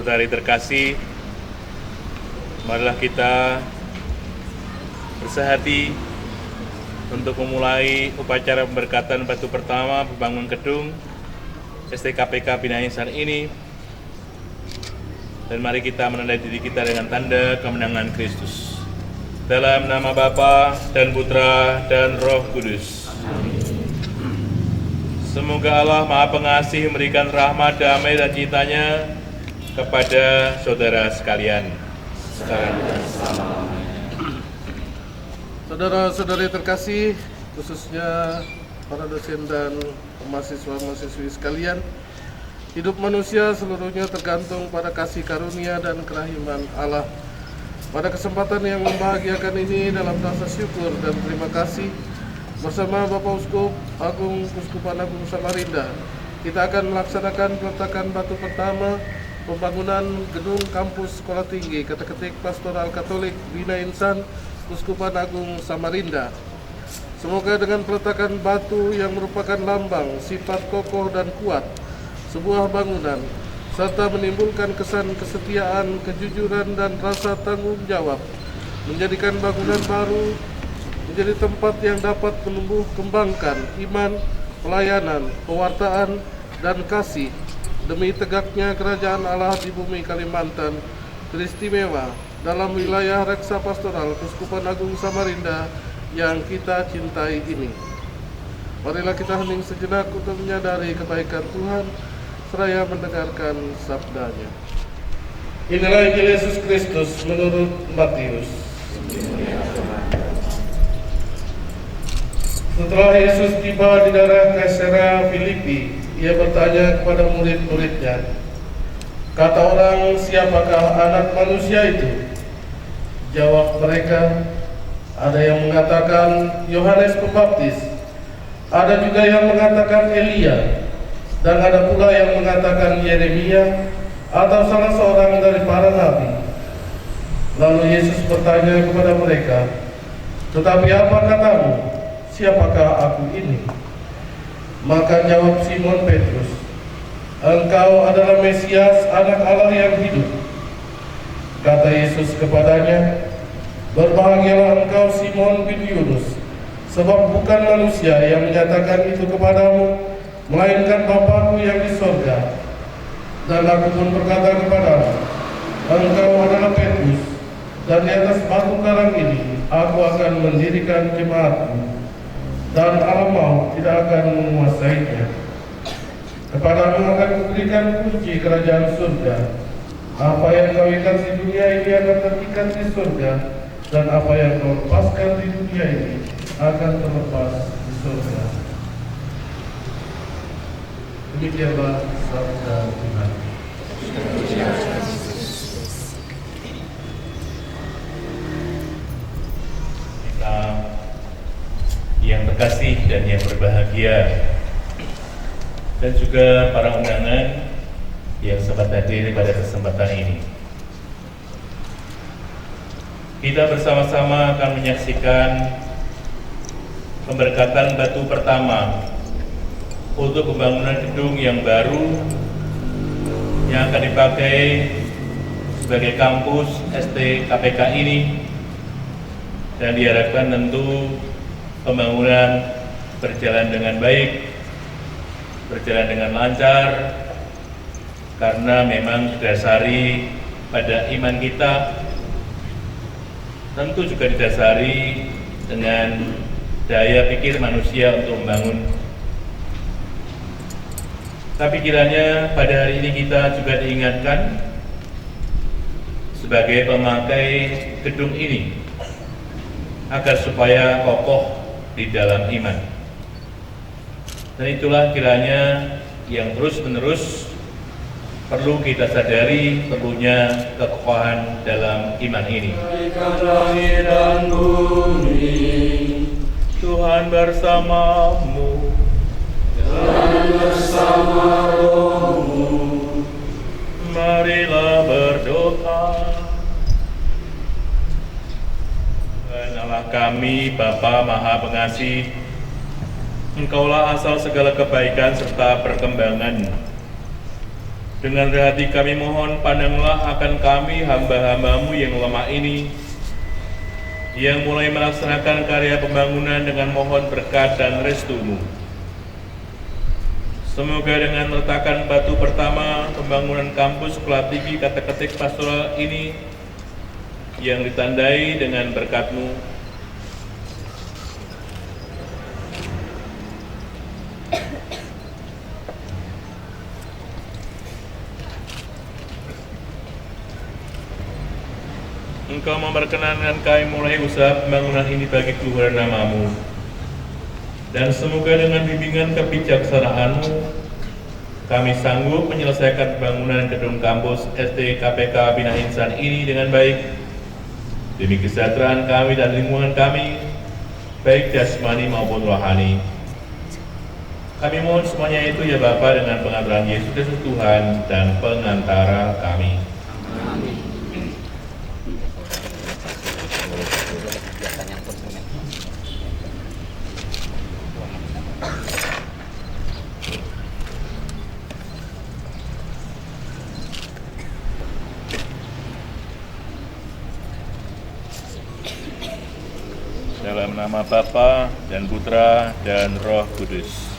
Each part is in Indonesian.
saudara-saudari terkasih, marilah kita bersehati untuk memulai upacara pemberkatan batu pertama pembangunan gedung STKPK Bina Insan ini. Dan mari kita menandai diri kita dengan tanda kemenangan Kristus. Dalam nama Bapa dan Putra dan Roh Kudus. Amin. Semoga Allah Maha Pengasih memberikan rahmat, damai, dan cintanya kepada saudara sekalian. Sekarang dan selama-lamanya. Saudara-saudari terkasih, khususnya para dosen dan mahasiswa-mahasiswi sekalian, hidup manusia seluruhnya tergantung pada kasih karunia dan kerahiman Allah. Pada kesempatan yang membahagiakan ini, dalam rasa syukur dan terima kasih, bersama Bapak Uskup Agung Kuskupan Agung Samarinda, kita akan melaksanakan peletakan batu pertama pembangunan gedung kampus Sekolah Tinggi Kateketik Pastoral Katolik Bina Insan Kuskupan Agung Samarinda. Semoga dengan peletakan batu yang merupakan lambang sifat kokoh dan kuat sebuah bangunan, serta menimbulkan kesan kesetiaan, kejujuran, dan rasa tanggung jawab, menjadikan bangunan baru menjadi tempat yang dapat menumbuh kembangkan iman, pelayanan, pewartaan, dan kasih demi tegaknya kerajaan Allah di bumi Kalimantan teristimewa dalam wilayah Reksa Pastoral Kuskupan Agung Samarinda yang kita cintai ini. Marilah kita hening sejenak untuk menyadari kebaikan Tuhan seraya mendengarkan sabdanya. Inilah Injil Yesus Kristus menurut Matius. Setelah Yesus tiba di daerah Kaisarea Filipi, ia bertanya kepada murid-muridnya, "Kata orang, siapakah Anak Manusia itu?" Jawab mereka, "Ada yang mengatakan Yohanes Pembaptis, ada juga yang mengatakan Elia, dan ada pula yang mengatakan Yeremia atau salah seorang dari para nabi." Lalu Yesus bertanya kepada mereka, "Tetapi apa katamu? Siapakah aku ini?" Maka jawab Simon Petrus, "Engkau adalah Mesias, Anak Allah yang hidup." Kata Yesus kepadanya, "Berbahagialah engkau Simon bin Yunus, sebab bukan manusia yang menyatakan itu kepadamu, melainkan Bapa-Ku yang di sorga. Dan aku pun berkata kepadamu, engkau adalah Petrus, dan di atas batu karang ini aku akan mendirikan jemaat-Ku, dan alam maut tidak akan menguasainya. Kepadamu akan kuberikan kunci kerajaan surga. Apa yang kau ikat di dunia ini akan terikat di surga, dan apa yang kau lepaskan di dunia ini akan terlepas di surga." Demikianlah sabda Tuhan. Kita yang terkasih dan yang berbahagia, dan juga para undangan yang sempat hadir pada kesempatan ini, kita bersama-sama akan menyaksikan pemberkatan batu pertama untuk pembangunan gedung yang baru yang akan dipakai sebagai kampus STKPK ini, dan diharapkan tentu pembangunan berjalan dengan baik, berjalan dengan lancar, karena memang didasari pada iman kita, tentu juga didasari dengan daya pikir manusia untuk membangun. Tapi kiranya pada hari ini kita juga diingatkan sebagai pemakai gedung ini, agar supaya kokoh di dalam iman. Dan itulah kiranya yang terus-menerus perlu kita sadari, perlunya kekokohan dalam iman ini. Langit dan bumi, Tuhan bersamamu dan bersama rohmu. Marilah berdoa. Tuhan Allah kami, Bapa Maha Pengasih, Engkaulah asal segala kebaikan serta perkembangan. Dengan hati kami mohon, pandanglah akan kami hamba-hambamu yang lemah ini, yang mulai melaksanakan karya pembangunan dengan mohon berkat dan restu-Mu. Semoga dengan meletakkan batu pertama pembangunan kampus sekolah tinggi kata ketik pastoral ini yang ditandai dengan berkat-Mu, Engkau memperkenankan kami mulai usaha pembangunan ini bagi keluhuran nama-Mu. Dan semoga dengan bimbingan kebijaksanaan-Mu, kami sanggup menyelesaikan pembangunan gedung kampus SD KPK Bina Insan ini dengan baik, demi kesejahteraan kami dan lingkungan kami, baik jasmani maupun rohani. Kami mohon semuanya itu ya Bapa, dengan pengaturan Yesus Kristus Tuhan dan pengantara kami. Dalam nama Bapa dan Putra dan Roh Kudus.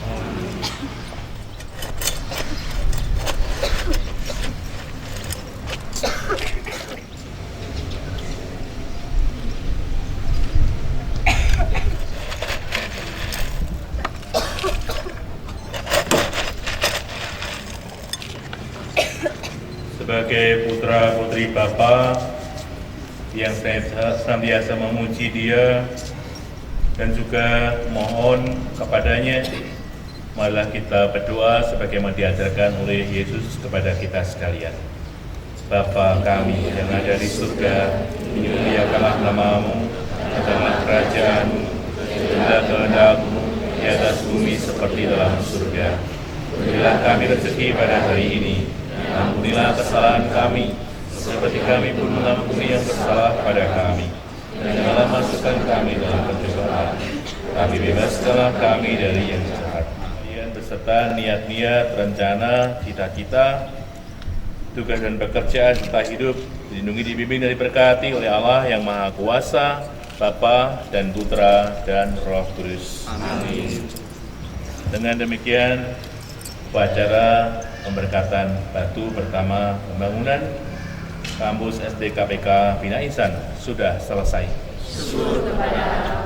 Sebagai putra-putri Bapa yang senantiasa memuji Dia dan juga mohon kepadanya, marilah kita berdoa sebagaimana diajarkan oleh Yesus kepada kita sekalian. Bapa kami yang ada di surga, dimuliakanlah nama-Mu, datanglah kerajaan-Mu, jadilah kehendak-Mu di atas bumi seperti dalam surga. Berilah kami rezeki pada hari ini, ampunilah kesalahan kami, seperti kami pun mengampuni yang bersalah pada kami. Dan janganlah masukkan kami dalam pencobaan, tapi bebaskanlah kami dari yang jahat. Kalian beserta niat-niat, rencana, cita-cita, tugas dan pekerjaan serta hidup dilindungi, dibimbing dan diberkati oleh Allah yang Maha Kuasa, Bapa dan Putra dan Roh Kudus. Amin. Dengan demikian, upacara pemberkatan batu pertama pembangunan kampus SD KPK Bina Insan sudah selesai. Syukur kepada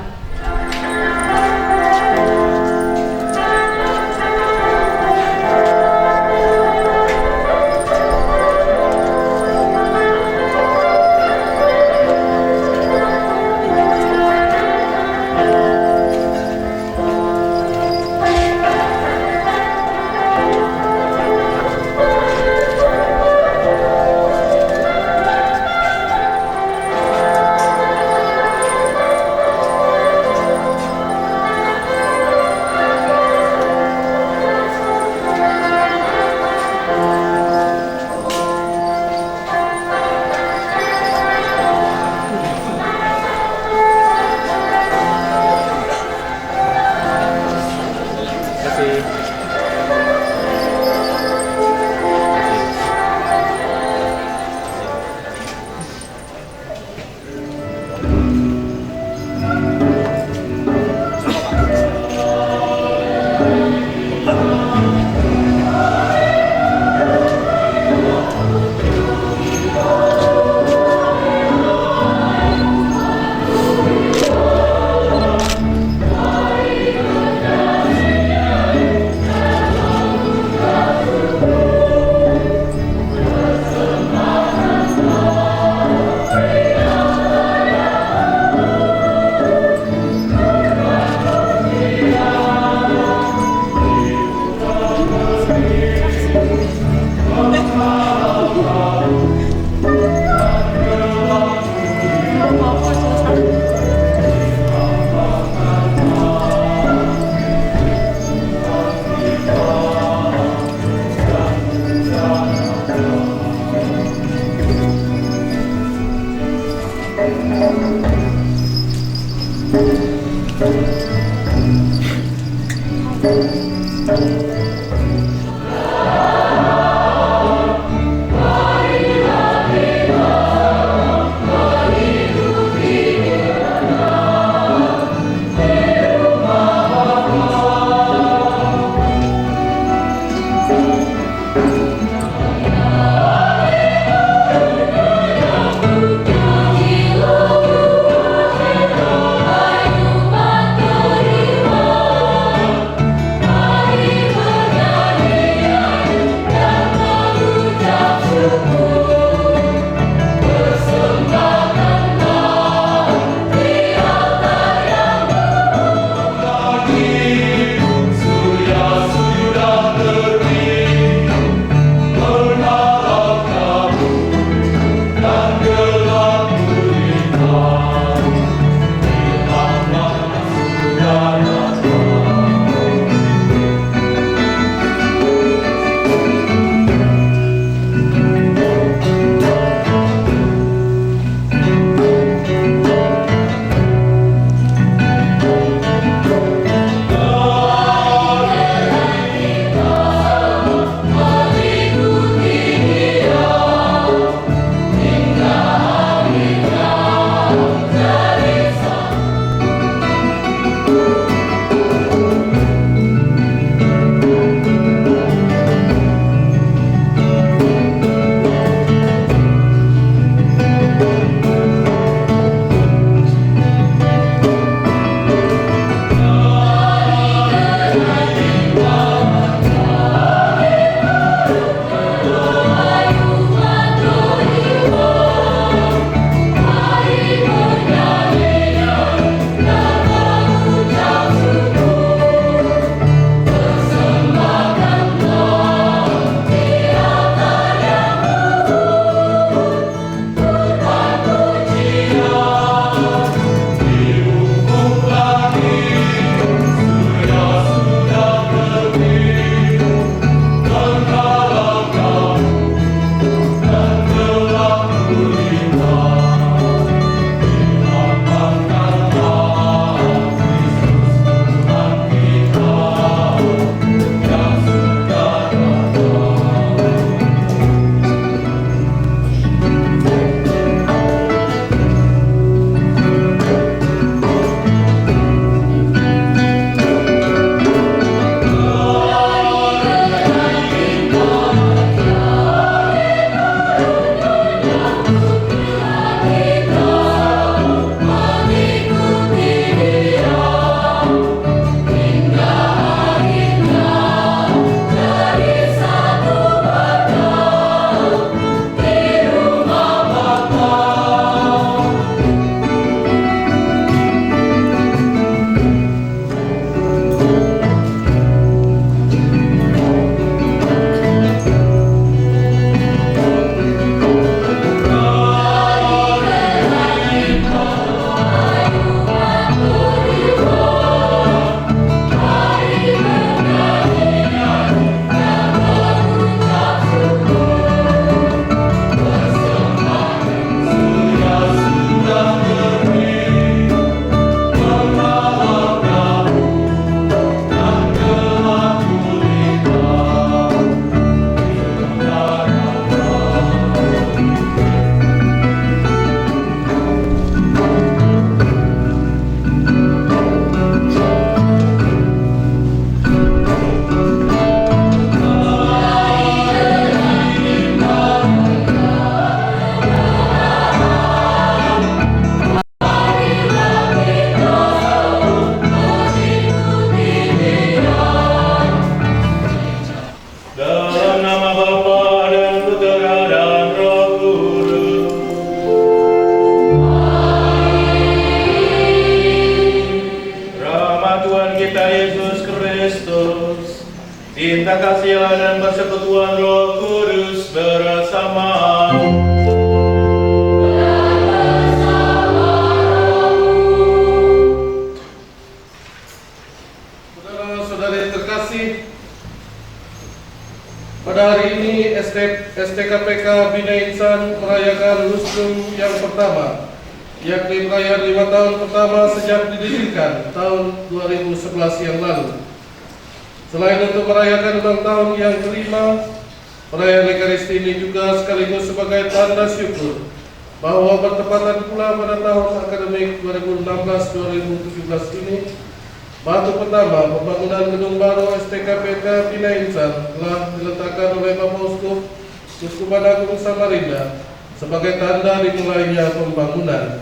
Kita kasihlah dan persekutuan Roh Kudus bersama. Saudara-saudari terkasih, pada hari ini STKPK Bina Insan merayakan lustrum yang pertama, yakni perayaan 5 tahun pertama sejak didirikan tahun 2011 yang lalu. Selain untuk merayakan ulang tahun yang kelima, perayaan Ekaristi ini juga sekaligus sebagai tanda syukur bahwa bertepatan pula pada tahun akademik 2016-2017 ini, batu pertama pembangunan gedung baru STKPK Bina Insan telah diletakkan oleh Bapak Uskupan Agung Samarinda sebagai tanda dimulainya pembangunan.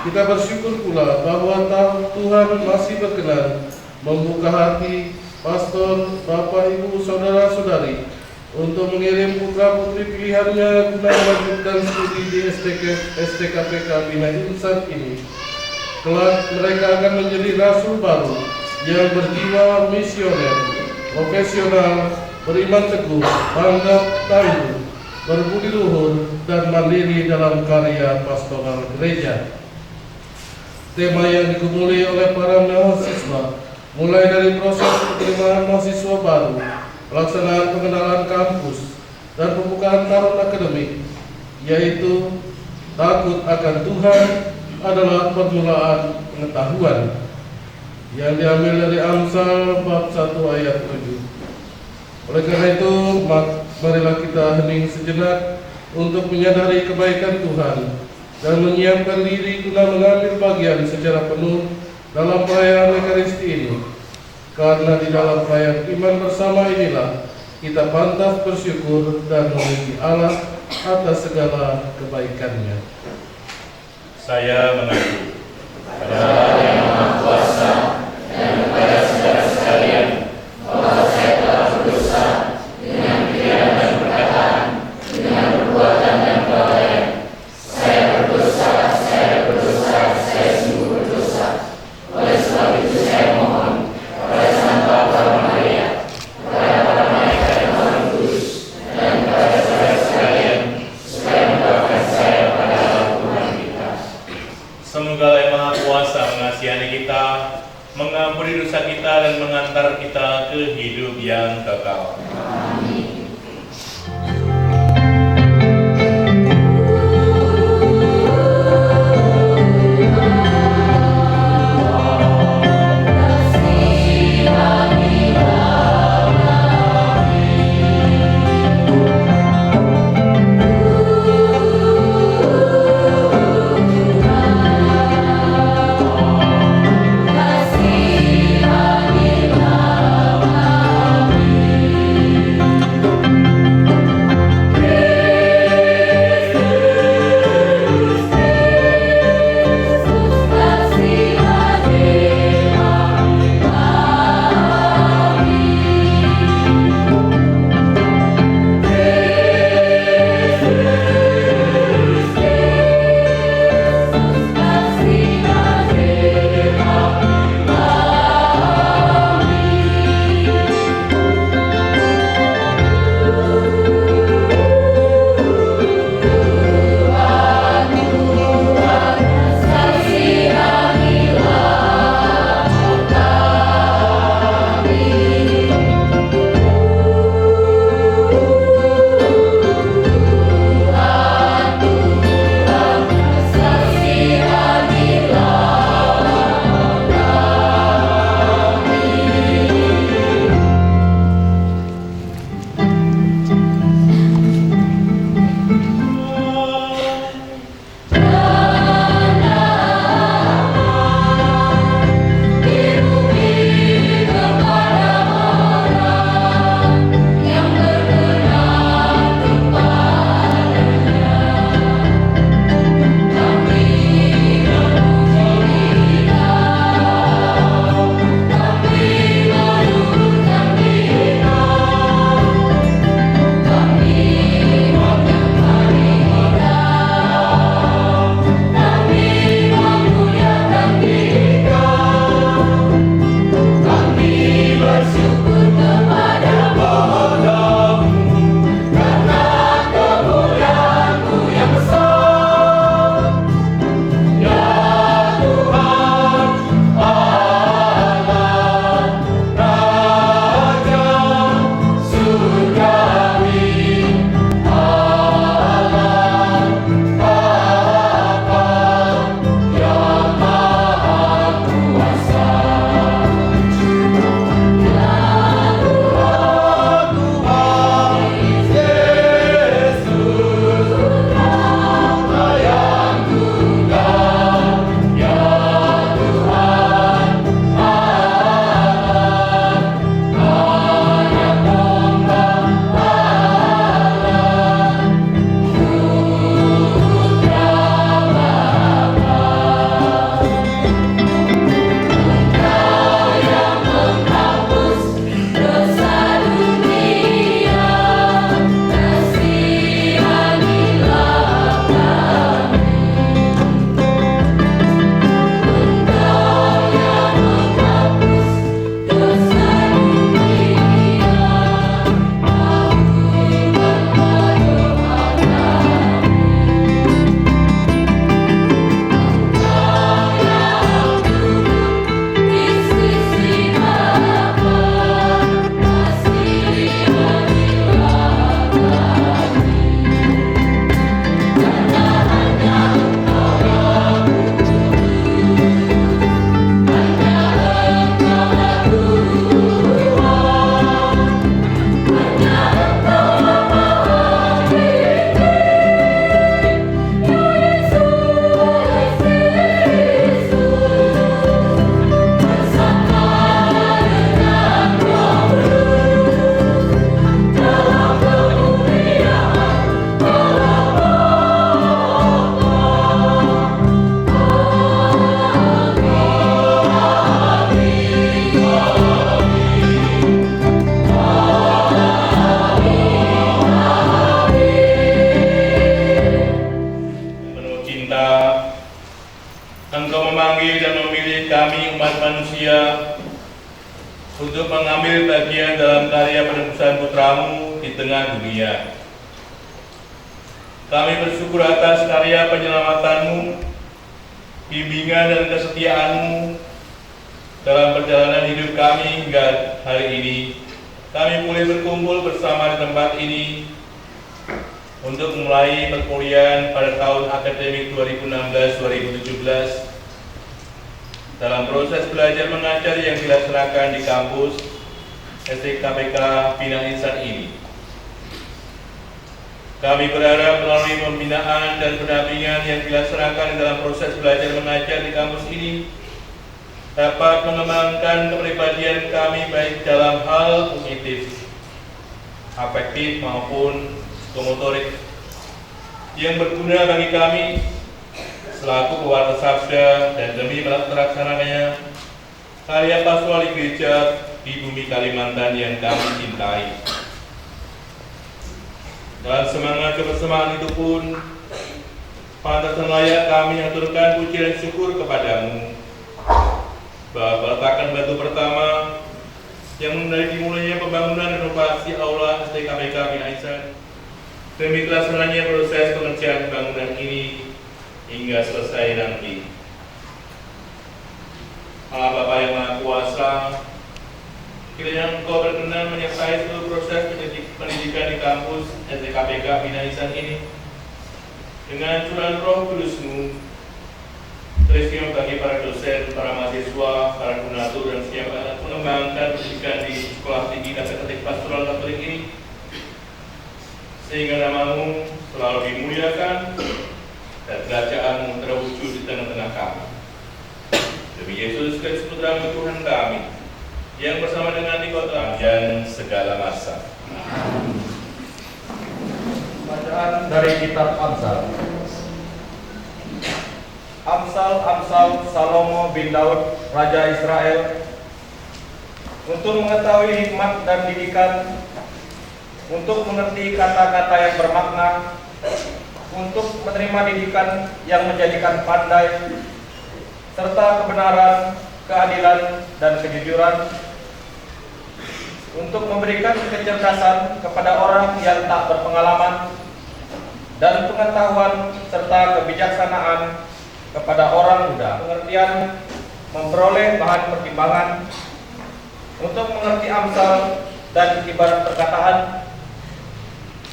Kita bersyukur pula bahwa Tuhan masih berkenan membuka hati pastor, bapak, ibu, saudara-saudari untuk mengirim putra-putri pilihannya guna melanjutkan studi di STKPK Bina Insan ini. Kelak mereka akan menjadi rasul baru yang berjiwa misioner, profesional, beriman teguh, tanggap tangguh, berbudi luhur, dan mandiri dalam karya pastoral gereja. Tema yang digumuli oleh para mahasiswa mulai dari proses penerimaan mahasiswa baru, pelaksanaan pengenalan kampus, dan pembukaan tahun akademik, yaitu takut akan Tuhan adalah permulaan pengetahuan, yang diambil dari Amsal bab 1 ayat 7. Oleh karena itu, marilah kita hening sejenak untuk menyadari kebaikan Tuhan dan menyiapkan diri guna mengambil bagian secara penuh dalam perayaan Ekaristi ini, karena di dalam perayaan iman bersama inilah kita pantas bersyukur dan memuji Allah atas segala kebaikan-Nya. Saya mengaku kepada Allah yang Maha Kuasa dan kepada saudara sekalian bahwa saya telah berdosa dengan pikiran dan perkataan, dengan perbuatan dan kelalaian. Saya berdosa, saya sungguh berdosa. Oleh sebab itu saya mohon kepada Santa Bapa Maria, kepada para malaikat yang Maha Kudus, dan kepada saudara sekalian supaya mendoakan saya pada Allah Tuhan kita. semoga Allah yang Maha Kuasa mengasihani kita, mengampuni dosa kita, dan mengantar kita ke hidup yang kekal. Amin. Kasih memanggil dan memilih kami umat manusia untuk mengambil bagian dalam karya penebusan putramu di tengah dunia. Kami bersyukur atas karya penyelamatanmu, bimbingan dan kesetiaanmu dalam perjalanan hidup kami hingga hari ini. Kami boleh berkumpul bersama di tempat ini untuk mulai perkuliahan pada tahun akademik 2016-2017 dalam proses belajar mengajar yang dilaksanakan di kampus STKPK Bina Insan ini. Kami berharap melalui pembinaan dan pendampingan yang dilaksanakan dalam proses belajar mengajar di kampus ini dapat mengembangkan kepribadian kami baik dalam hal kognitif, afektif maupun psikomotorik yang berguna bagi kami selaku pewarta sabda dan demi terlaksananya karya pastoral gereja di bumi Kalimantan yang kami cintai. Dalam semangat kebersamaan itu pun pantas dan layak kami aturkan puji dan syukur kepadamu bahwa peletakan batu pertama yang dari dimulainya pembangunan renovasi aula STKPK Bina Insan demi terlaksananya proses pengerjaan bangunan ini hingga selesai nanti. Allah Bapa yang Maha Kuasa, kiranya Engkau berkenan menyertai seluruh proses pendidikan di kampus STKPK Bina Insan ini dengan curahan Roh Kudus-Mu. Terima bagi para dosen, para mahasiswa, para donatur dan siapa yang mengembangkan pendidikan di Sekolah Tinggi Kateketik Pastoral Katolik ini, sehingga namamu selalu dimuliakan dan kerajaan-Mu terwujud di tengah-tengah kami. Demi Yesus Kristus Putra-Mu Tuhan kami, yang bersama dengan di kota dan segala masa. Bacaan dari kitab Amsal. Amsal Salomo bin Daud, Raja Israel, untuk mengetahui hikmat dan didikan, untuk mengerti kata-kata yang bermakna, untuk menerima didikan yang menjadikan pandai, serta kebenaran, keadilan, dan kejujuran, untuk memberikan kecerdasan kepada orang yang tak berpengalaman, dan pengetahuan serta kebijaksanaan kepada orang muda. Pengertian memperoleh bahan pertimbangan untuk mengerti amsal dan ibarat perkataan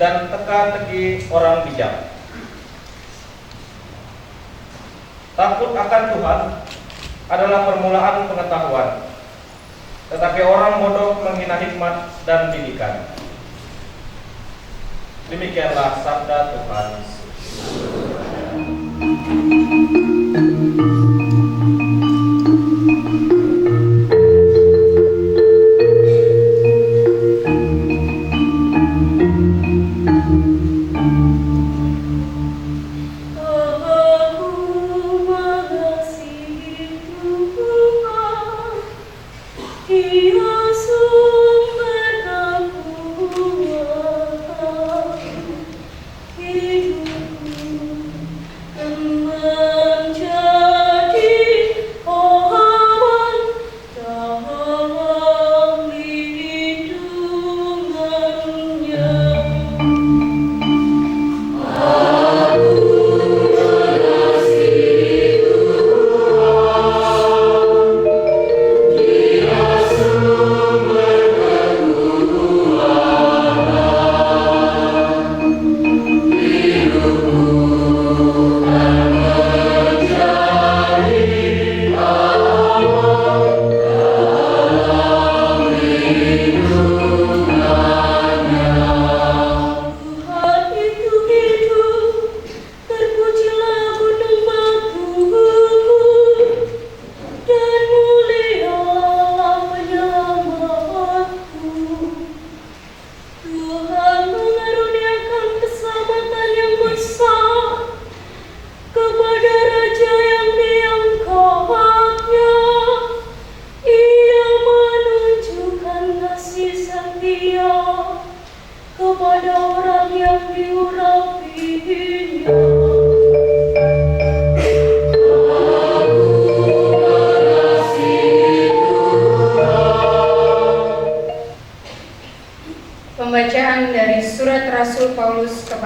dan teka-teki orang bijak. Takut akan Tuhan adalah permulaan pengetahuan, tetapi orang bodoh menghina hikmat dan didikan. Demikianlah sabda Tuhan. Hidupku kembali.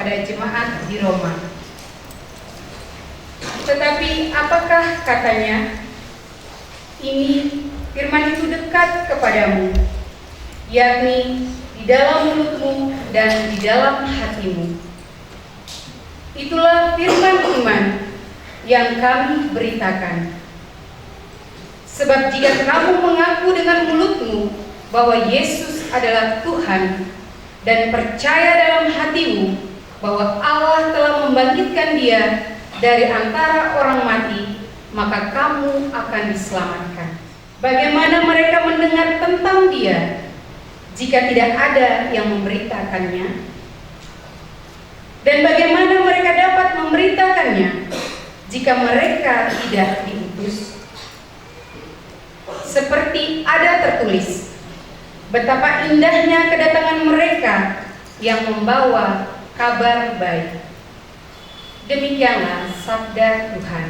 kepada jemaat di Roma. Tetapi apakah katanya? Ini firman itu dekat kepadamu, yakni di dalam mulutmu dan di dalam hatimu. Itulah firman iman yang kami beritakan. Sebab jika kamu mengaku dengan mulutmu bahwa Yesus adalah Tuhan dan percaya dalam hatimu bahwa Allah telah membangkitkan Dia dari antara orang mati, maka kamu akan diselamatkan. Bagaimana mereka mendengar tentang Dia jika tidak ada yang memberitakannya? Dan bagaimana mereka dapat memberitakannya jika mereka tidak diutus? Seperti ada tertulis, betapa indahnya kedatangan mereka yang membawa kabar baik. Demikianlah sabda Tuhan.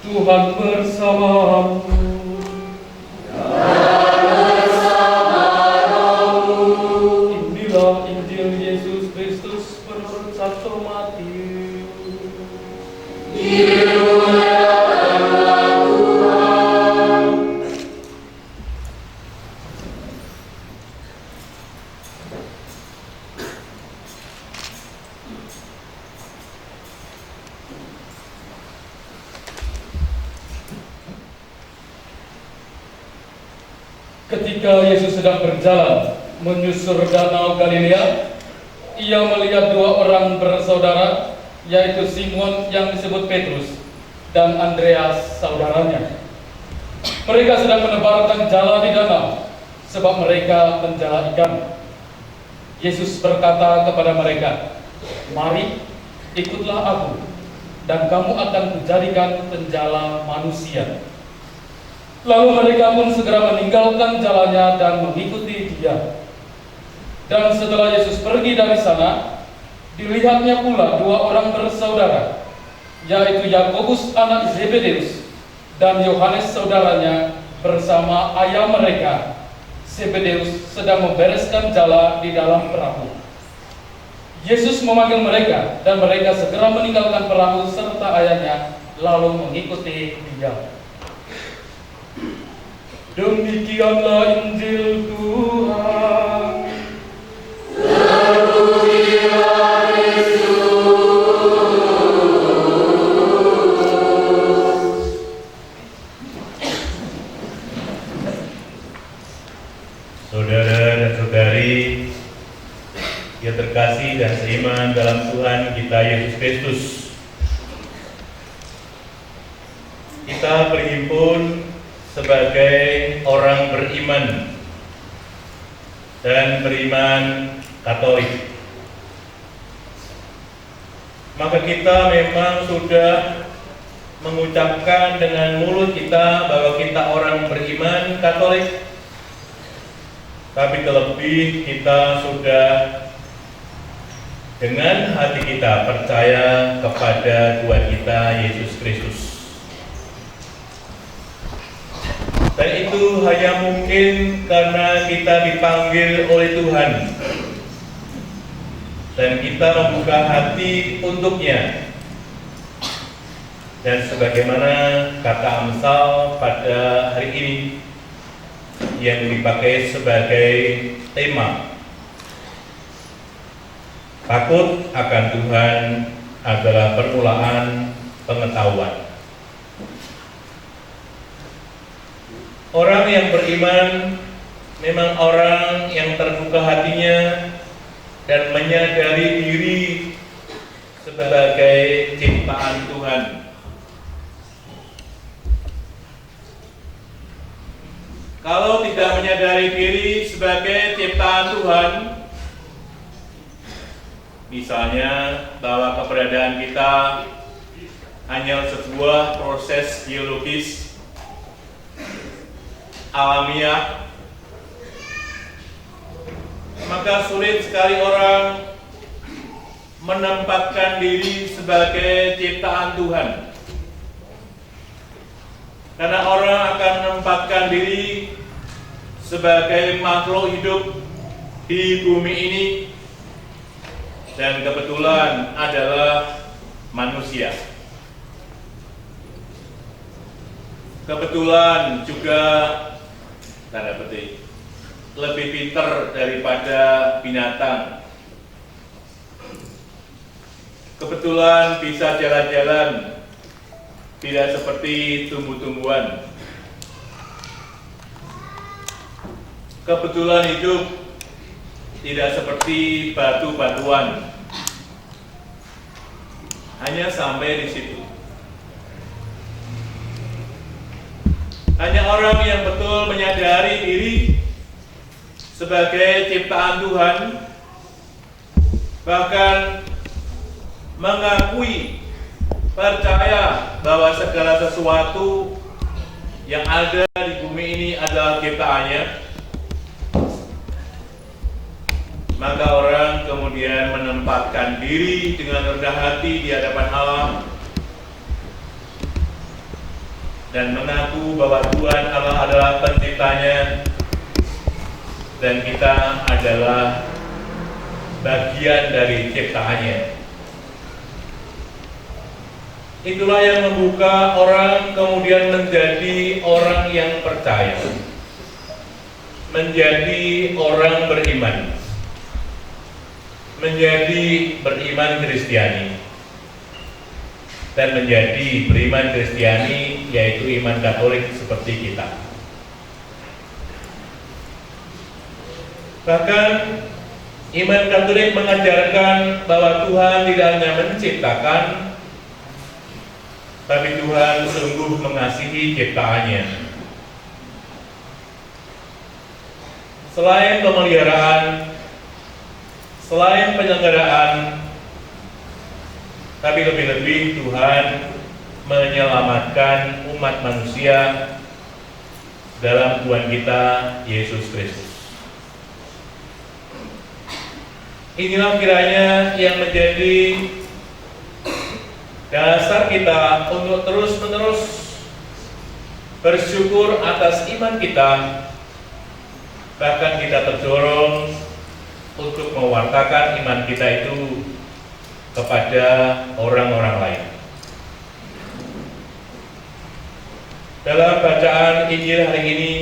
Tuhan bersamamu. Inilah Injil Yesus Kristus menurut Santo Matius. Ketika Yesus sedang berjalan menyusur danau Galilea, ia melihat dua orang bersaudara, yaitu Simon yang disebut Petrus dan Andreas saudaranya. Mereka sedang menebarkan jala di danau, sebab mereka menjala ikan. Yesus berkata kepada mereka, "Mari, ikutlah aku, dan kamu akan kujadikan penjala manusia." Lalu mereka pun segera meninggalkan jalannya dan mengikuti Dia. Dan setelah Yesus pergi dari sana, dilihatnya pula dua orang bersaudara, yaitu Yakobus anak Zebedeus dan Yohanes saudaranya bersama ayah mereka, Zebedeus, sedang membereskan jala di dalam perahu. Yesus memanggil mereka, dan mereka segera meninggalkan perahu serta ayahnya, lalu mengikuti Dia. Demikianlah Injil Tuhan. Saudara dan saudari yang terkasih dan seiman dalam Tuhan kita Yesus Kristus, kita berhimpun sebagai orang beriman dan beriman Katolik. Maka kita memang sudah mengucapkan dengan mulut kita bahwa kita orang beriman Katolik, tapi terlebih kita sudah dengan hati kita percaya kepada Tuhan kita Yesus Kristus. Dan itu hanya mungkin karena kita dipanggil oleh Tuhan dan kita membuka hati untuknya. Dan sebagaimana kata Amsal pada hari ini yang dipakai sebagai tema, takut akan Tuhan adalah permulaan pengetahuan. Orang yang beriman memang orang yang terbuka hatinya dan menyadari diri sebagai ciptaan Tuhan. Kalau tidak menyadari diri sebagai ciptaan Tuhan, misalnya bahwa keberadaan kita hanya sebuah proses biologis alamiah, maka sulit sekali orang menempatkan diri sebagai ciptaan Tuhan. Karena orang akan menempatkan diri sebagai makhluk hidup di bumi ini, dan kebetulan adalah manusia. Kebetulan juga, tanda petik, lebih pintar daripada binatang. Kebetulan bisa jalan-jalan, tidak seperti tumbuh-tumbuhan. Kebetulan hidup tidak seperti batu-batuan. Hanya sampai di situ. Hanya orang yang betul menyadari diri sebagai ciptaan Tuhan, bahkan mengakui, percaya bahwa segala sesuatu yang ada di bumi ini adalah ciptaannya, maka orang kemudian menempatkan diri dengan rendah hati di hadapan Allah dan mengaku bahwa Tuhan Allah adalah penciptanya dan kita adalah bagian dari ciptaannya. Itulah yang membuka orang kemudian menjadi orang yang percaya, menjadi orang beriman, menjadi beriman Kristiani, dan menjadi beriman Kristiani yaitu iman Katolik seperti kita. Bahkan iman Katolik mengajarkan bahwa Tuhan tidak hanya menciptakan, tapi Tuhan sungguh mengasihi ciptaannya. Selain pemeliharaan, selain penyelenggaraan, tapi lebih-lebih Tuhan menyelamatkan umat manusia dalam Tuhan kita Yesus Kristus. Inilah kiranya yang menjadi dasar kita untuk terus-menerus bersyukur atas iman kita, bahkan kita terdorong untuk mewartakan iman kita itu kepada orang-orang lain. Dalam bacaan Injil hari ini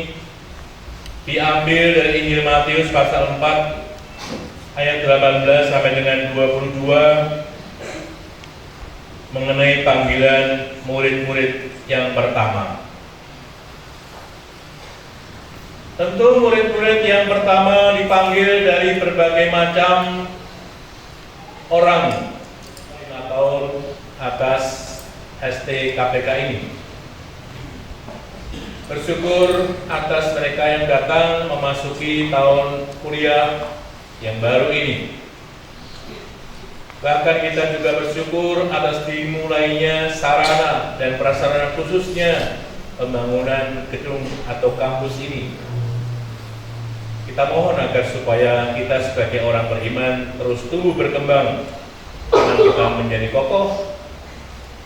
diambil dari Injil Matius pasal 4 ayat 18 sampai dengan 22 mengenai panggilan murid-murid yang pertama. Tentu murid-murid yang pertama dipanggil dari berbagai macam orang 5 tahun atas STKPK ini. Bersyukur atas mereka yang datang memasuki tahun kuliah yang baru ini. Bahkan kita juga bersyukur atas dimulainya sarana dan prasarana khususnya pembangunan gedung atau kampus ini. Kita mohon agar supaya kita sebagai orang beriman terus tumbuh berkembang dan kita menjadi kokoh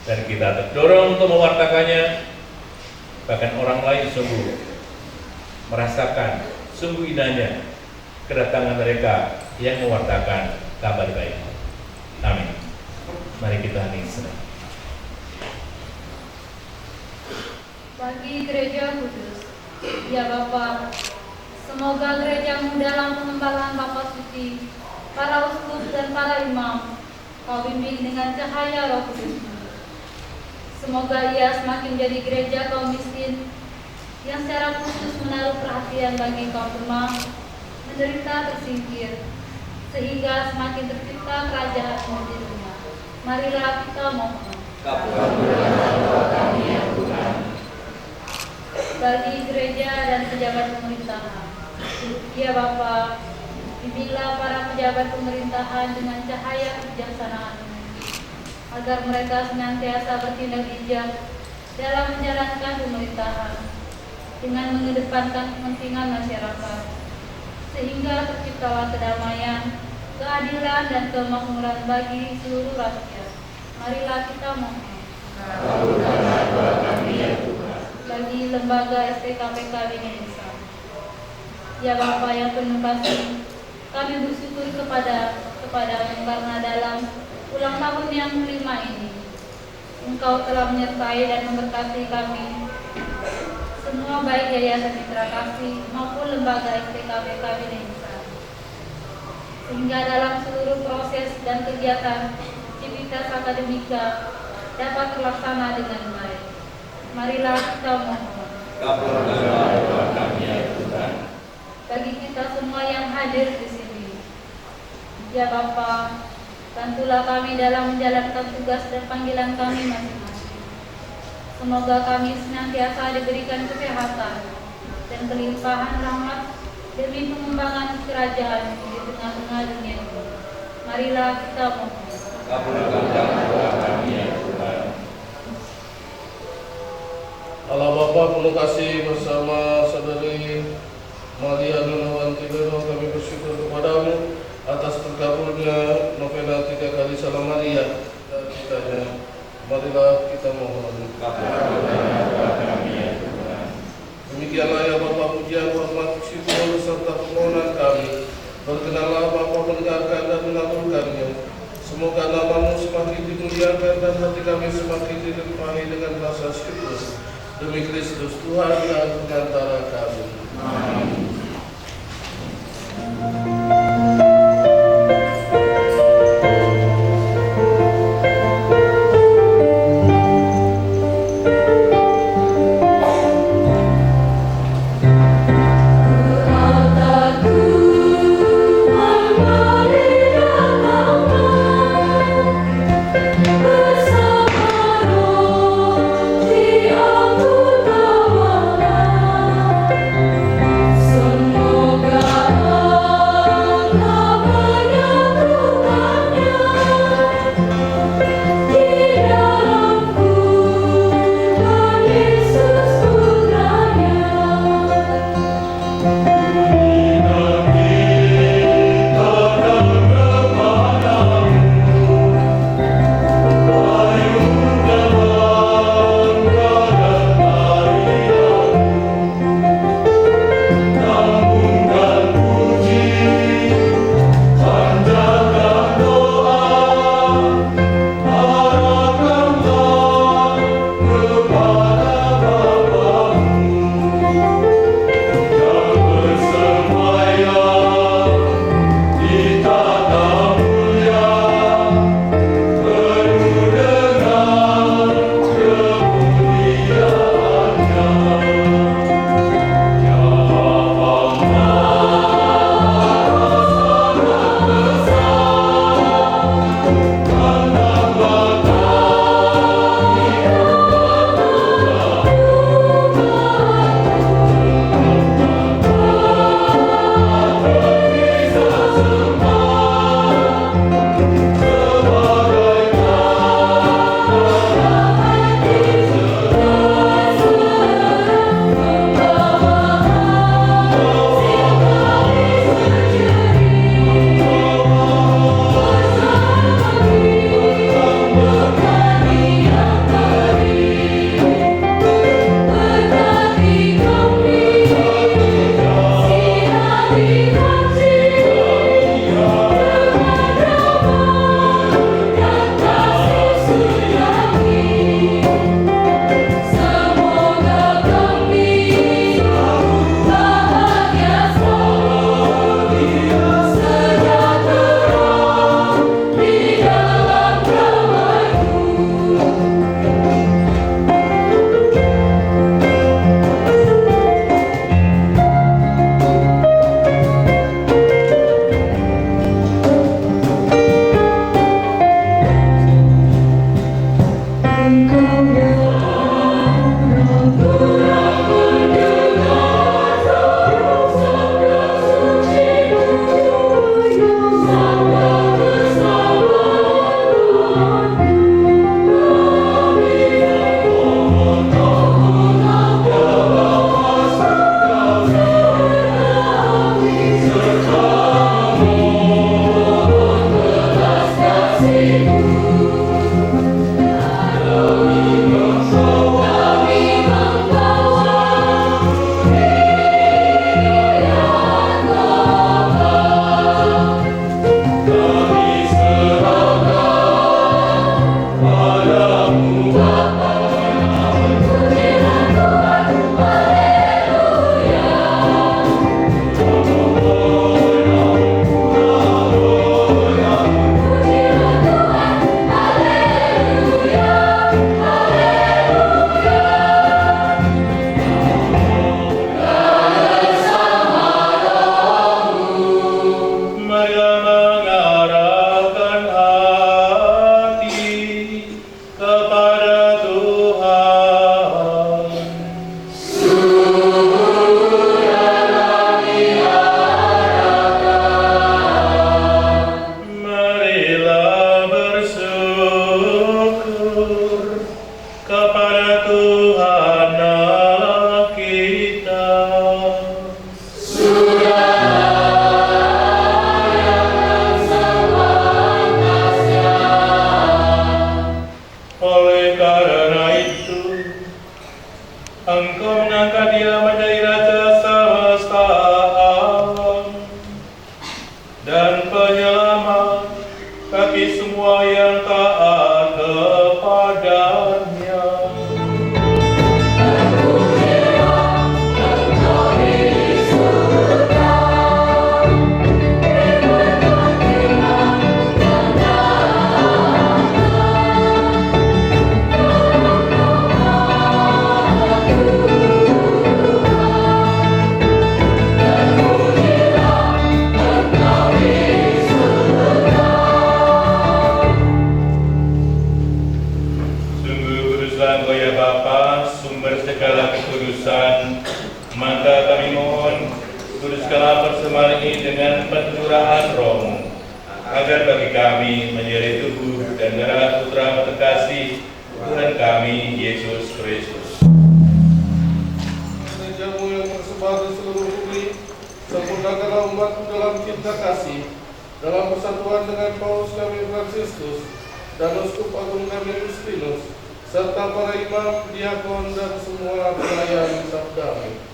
dan kita terdorong untuk mewartakannya. Bahkan orang lain sungguh merasakan sungguh indahnya kedatangan mereka yang mewartakan kabar baik. Amin. Mari kita hening sebentar. Bagi gereja kudus, ya Bapa, semoga gerejamu dalam pengembangan Bapa suci, para uskup dan para imam, kau bimbing dengan cahaya Roh Kudus. Semoga ia semakin jadi gereja kaum miskin yang secara khusus menaruh perhatian bagi kaum lemah, menderita, tersingkir, sehingga semakin tercipta kerajaan di dunia. Marilah kita mohon. Bagi gereja dan pejabat pemerintahan, ya Bapa, bimbinglah para pejabat pemerintahan dengan cahaya kebijaksanaan, agar mereka senantiasa bertindak bijak dalam menjalankan pemerintahan dengan mengedepankan kepentingan masyarakat, sehingga terciptalah kedamaian, keadilan, dan kemakmuran bagi seluruh rakyat. Marilah kita mohon. Bagi lembaga STKPK Indonesia, ya Bapa yang penuh kasih, kami bersyukur kepadamu karena dalam ulang tahun yang kelima ini, Engkau telah menyertai dan memberkati kami semua, baik Yayasan Mitra Kasih maupun lembaga STKPK Indonesia, sehingga dalam seluruh proses dan kegiatan aktivitas akademika dapat terlaksana dengan baik. Marilah kita mohon. Bagi kita semua yang hadir di sini, ya Bapa, bantulah kami dalam menjalankan tugas dan panggilan kami masing-masing. Semoga kami senantiasa diberikan kesehatan dan kelimpahan rahmat demi pengembangan kerajaan di tengah-tengah dunia ini. Marilah kita mohon. Allah Bapa penuh kasih bersama saudari Maria Nunawan Tidono, kami bersyukur kepadamu atas terkabulnya novena 3 kali Salam Maria dan kitanya. Marilah kita mohon. Demikianlah ya Bapa, pujian, hormat, syukur serta permohonan kami. Berkenanlah Bapa mendengarkan dan mengabulkannya. Semoga namamu semakin dimuliakan dan hati kami semakin dilimpahi dengan rasa syukur. Demi Kristus Tuhan dan pengantara kami. Amin. So yang taat kepadanya. Maka kami mohon, kuduskanlah persembahan ini dengan pencurahan Roh-Mu, agar bagi kami menjadi tubuh dan darah Putra terkasih Tuhan kami Yesus Kristus. Gereja-Mu yang tersebar di seluruh bumi, sempurnakanlah umat-Mu dalam cinta kasih, dalam persatuan dengan Paus kami Fransiskus dan Uskup Agung kami Agustinus, serta para imam, diakon, dan semua pelayan sabda-Mu.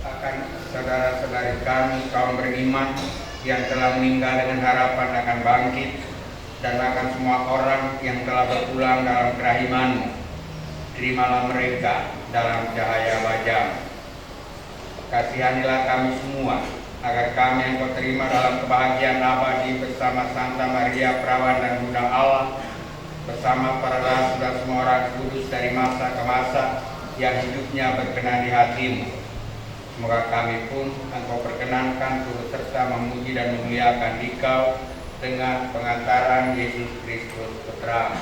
Akan saudara-saudari kami kaum beriman yang telah meninggal dengan harapan akan bangkit, dan akan semua orang yang telah berpulang dalam kerahiman-Mu, terimalah mereka dalam cahaya wajah-Mu. Kasihanilah kami semua, agar kami yang Kau terima dalam kebahagiaan abadi bersama Santa Maria Perawan dan Bunda Allah, bersama para rasul dan semua orang kudus dari masa ke masa yang hidupnya berkenan di hati-Mu. Semoga kami pun Engkau perkenankan turut serta memuji dan memuliakan Dikau dengan pengantaran Yesus Kristus Putra.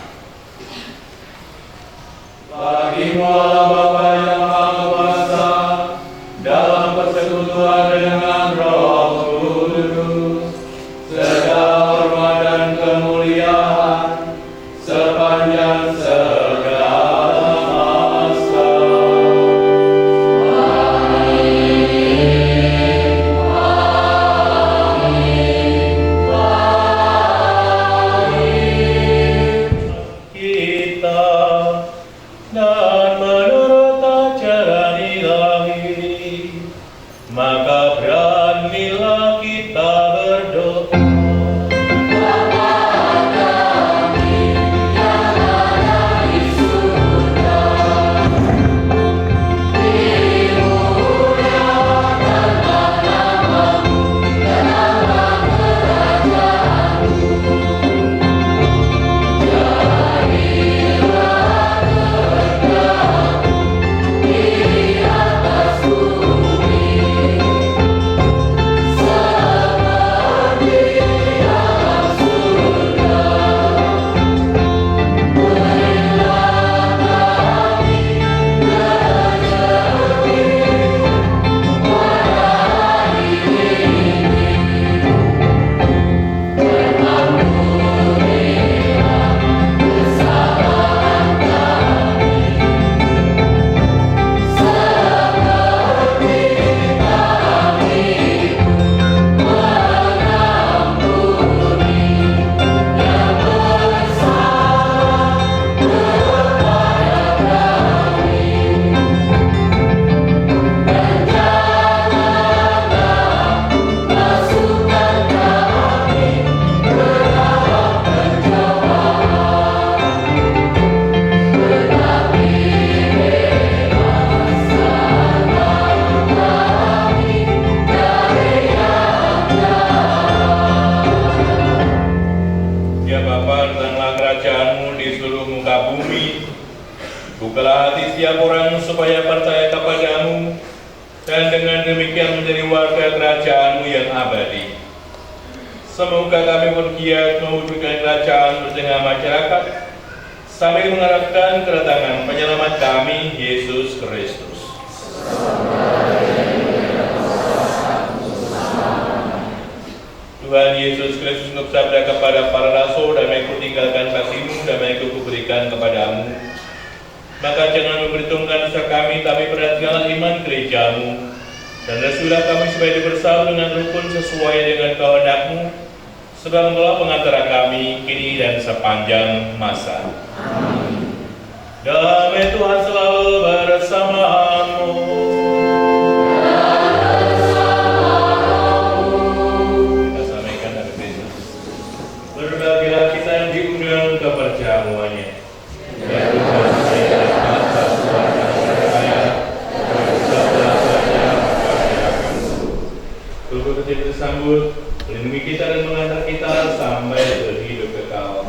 Bagi-Mu Allah Bapa yang Maha Kuasa, dalam persekutuan dengan Roh Kudus, segala hormat dan kemuliaan sepanjang segala masa. Kita dan menurut ajaran ilahi, maka beranilah kita berdoa. Bukalah hati setiap orang supaya percaya kepadamu, dan dengan demikian menjadi warga kerajaan-Mu yang abadi. Semoga kami pun giat mewujudkan kerajaan di tengah masyarakat, sambil mengharapkan kedatangan penyelamat kami, Yesus Kristus. Tuhan Yesus Kristus bersabda kepada para rasul, damai-Ku tinggalkan kasih-Mu, damai-Ku kuberikan kepadamu. Maka jangan memperhitungkan dosa kami, tapi perhatikanlah iman gereja-Mu, dan restuilah kami supaya bersatu dengan rukun sesuai dengan kehendak-Mu, sebab Engkau pengantara kami kini dan sepanjang masa. Amin. Damai Tuhan selalu bersamamu. Kita sampaikan dari Yesus. semuanya. Tubuh kecil tersambut, melindungi kita dan mengantar kita sampai ke hidup kekal.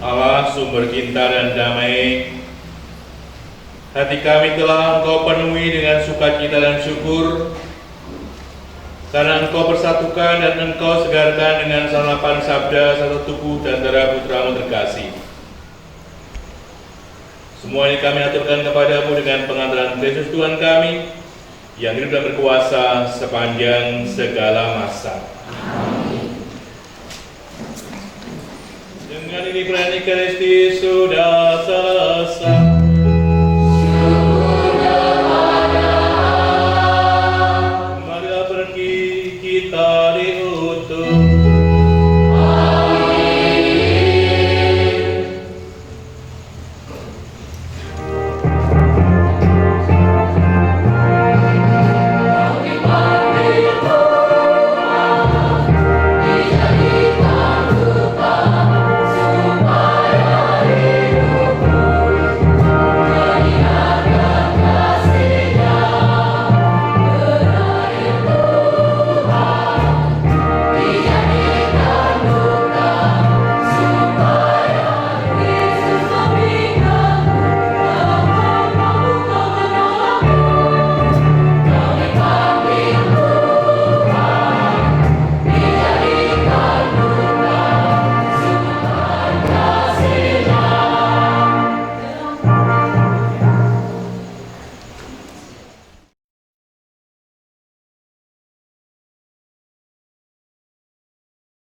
Allah sumber cinta dan damai, hati kami telah Engkau penuhi dengan sukacita dan syukur, karena Engkau persatukan dan Engkau segarkan dengan sanapan sabda satu tubuh dan darah Putra-Mu terkasih. Semua ini kami aturkan kepadamu dengan pengantaran Kristus Tuhan kami, yang hidup dan berkuasa sepanjang segala masa. Dengan ini perayaan Ekaristi sudah